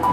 Well,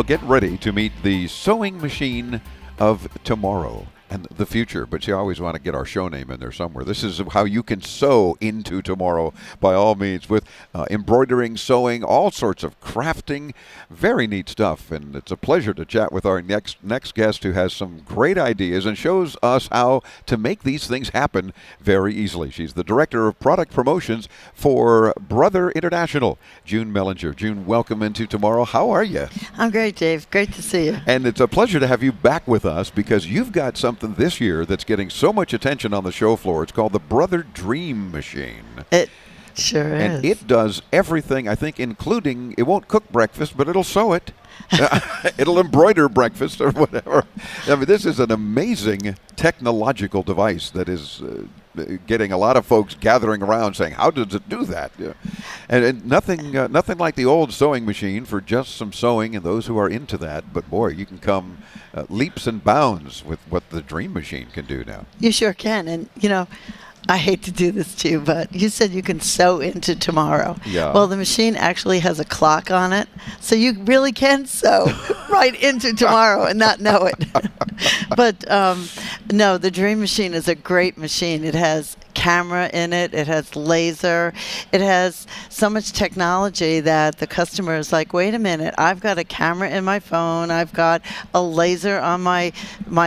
get ready to meet the sewing machine of tomorrow and the future, but you always want to get our show name in there somewhere. This is how you can sew into tomorrow, by all means, with embroidering, sewing, all sorts of crafting, very neat stuff. And it's a pleasure to chat with our next guest, who has some great ideas and shows us how to make these things happen very easily. She's the Director of Product Promotions for Brother International, June Mellinger. June, welcome into tomorrow. How are you? I'm great, Dave. Great to see you. And it's a pleasure to have you back with us, because you've got something this year that's getting so much attention on the show floor. It's called the Brother Dream Machine. It sure is. And it does everything, I think, including, it won't cook breakfast, but it'll sew it. It'll embroider breakfast or whatever. I mean, this is an amazing technological device that is getting a lot of folks gathering around saying, how does it do that? Yeah. And nothing like the old sewing machine for just some sewing and those who are into that. But boy, you can come leaps and bounds with what the Dream Machine can do now. You sure can. And, you know, I hate to do this to you, but you said you can sew into tomorrow. Yeah. Well, the machine actually has a clock on it, so you really can sew right into tomorrow and not know it. But no, the Dream Machine is a great machine. It has camera in it. It has laser. It has so much technology that the customer is like, wait a minute, I've got a camera in my phone. I've got a laser on my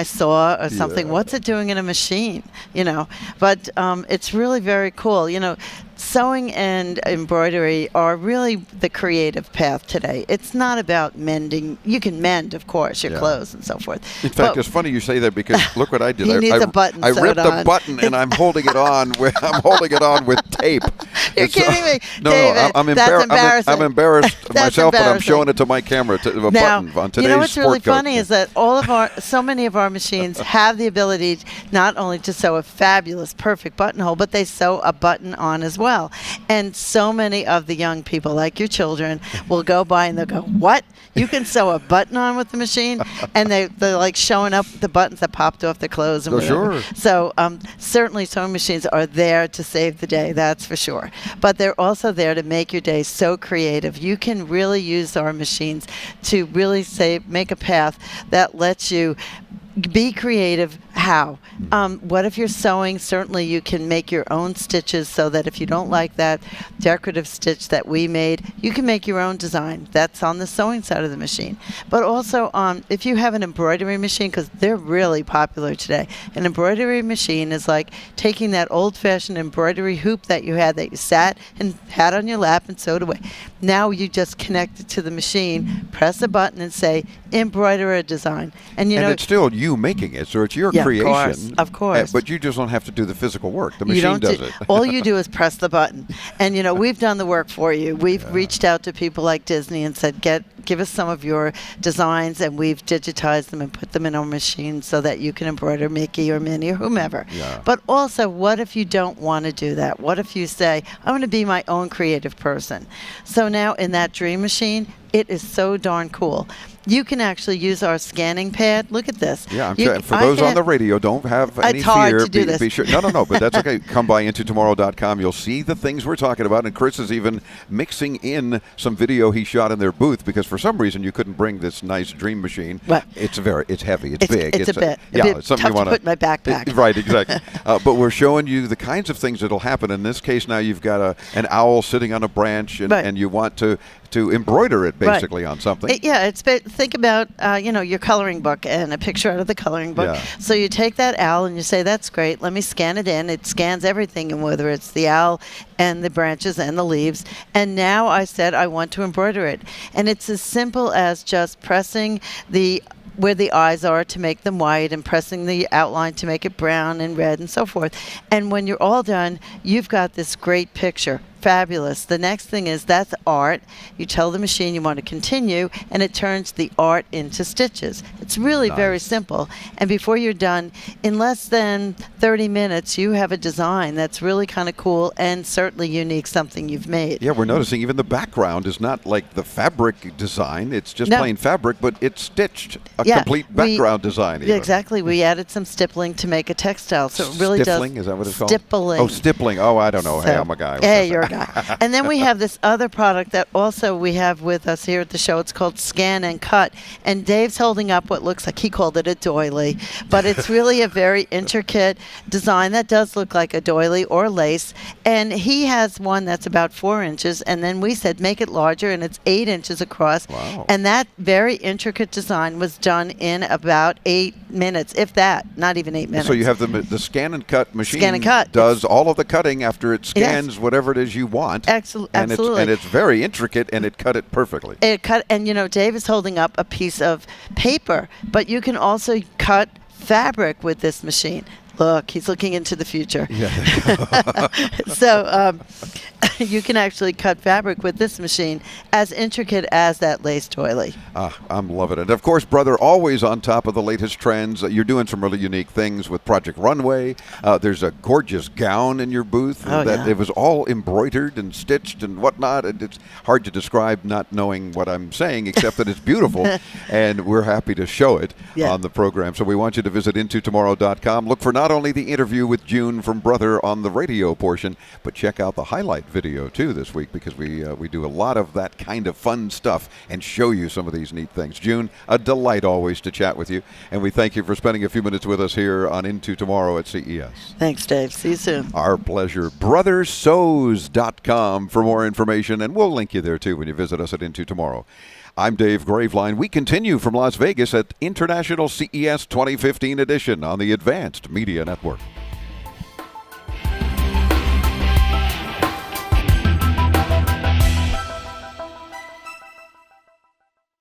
saw or something. Yeah. What's it doing in a machine? You know, but it's really very cool. You know, sewing and embroidery are really the creative path today. It's not about mending. You can mend, of course, your clothes and so forth. In fact, it's funny you say that, because look what I did. He needs a button I sewed ripped on. a button and I'm holding it on. I'm holding it on with tape. You're kidding me, No, David. I'm that's embarrassing. I'm embarrassed That's myself, but I'm embarrassing. showing it to my camera. A Now, button on today's you know what's really sport coat. funny is that so many of our machines have the ability not only to sew a fabulous, perfect buttonhole, but they sew a button on as well. And so many of the young people, like your children, will go by and they'll go, what? You can sew a button on with the machine? And they're like showing up the buttons that popped off the clothes and whatever. Sure. So certainly sewing machines are there to save the day, that's for sure. But they're also there to make your day so creative. You can really use our machines to really make a path that lets you be creative. How? What if you're sewing? Certainly you can make your own stitches, so that if you don't like that decorative stitch that we made, you can make your own design. That's on the sewing side of the machine. But also if you have an embroidery machine, because they're really popular today, an embroidery machine is like taking that old-fashioned embroidery hoop that you sat and had on your lap and sewed away. Now you just connect it to the machine, press a button and say, embroider a design. And you know, it's still you making it, so it's your creation. Of course. But you just don't have to do the physical work. The machine does it. All you do is press the button. And, you know, we've done the work for you. We've reached out to people like Disney and said, give us some of your designs, and we've digitized them and put them in our machine so that you can embroider Mickey or Minnie or whomever. Yeah. But also, what if you don't want to do that? What if you say, I want to be my own creative person? So now in that Dream Machine, it is so darn cool. You can actually use our scanning pad. Look at this. Yeah, for those on the radio, don't have any it's hard fear. To do this. Be sure. No, but that's okay. Come by intotomorrow.com. You'll see the things we're talking about. And Chris is even mixing in some video he shot in their booth, because for some reason you couldn't bring this nice Dream Machine. Well, it's heavy. It's big. It's a bit it's something tough you want to put in my backpack. Right, exactly. But we're showing you the kinds of things that'll happen. In this case, now you've got an owl sitting on a branch, and you want to embroider it basically on something. Think about your coloring book and a picture out of the coloring book. Yeah. So you take that owl and you say, that's great, let me scan it in. It scans everything, and whether it's the owl and the branches and the leaves. And now I said I want to embroider it. And it's as simple as just pressing where the eyes are to make them white, and pressing the outline to make it brown and red and so forth. And when you're all done, you've got this great picture. fabulous. The next thing is that's art. You tell the machine you want to continue, and it turns the art into stitches. It's really very simple. And before you're done, in less than 30 minutes, you have a design that's really kind of cool and certainly unique, something you've made. Yeah, we're noticing even the background is not like the fabric design. It's just plain fabric, but it's stitched. A complete background design. Yeah, exactly. We added some stippling to make a textile, so it really Stippling, is that what it's called? Stippling. Oh, stippling. Oh, I don't know. So, hey, I'm a guy. Hey, you're a guy. And then we have this other product that also we have with us here at the show. It's called Scan and Cut. And Dave's holding up what looks like, he called it a doily, but it's really a very intricate design that does look like a doily or lace. And he has one that's about 4 inches, and then we said make it larger, and it's 8 inches across. Wow. And that very intricate design was done in about 8 minutes, if that, not even 8 minutes. So you have the Scan and Cut machine. Scan and Cut does all of the cutting after it scans whatever it is you want. Absolutely. And it's very intricate, and it cut it perfectly. It cut, and you know, Dave is holding up a piece of paper, but you can also cut fabric with this machine. Look, he's looking into the future. Yeah. So you can actually cut fabric with this machine as intricate as that lace doily. I'm loving it. And of course, brother, always on top of the latest trends. You're doing some really unique things with Project Runway. There's a gorgeous gown in your booth. It was all embroidered and stitched and whatnot. And it's hard to describe not knowing what I'm saying, except that it's beautiful. And we're happy to show it on the program. So we want you to visit intotomorrow.com. Look for not only the interview with June from Brother on the radio portion, but check out the highlight video too this week, because we do a lot of that kind of fun stuff and show you some of these neat things. June, a delight always to chat with you, and we thank you for spending a few minutes with us here on Into Tomorrow at CES. Thanks, Dave. See you soon. Our pleasure. BrotherSews.com for more information, and we'll link you there too when you visit us at Into Tomorrow. I'm Dave Graveline. We continue from Las Vegas at International CES 2015 edition on the Advanced Media Network.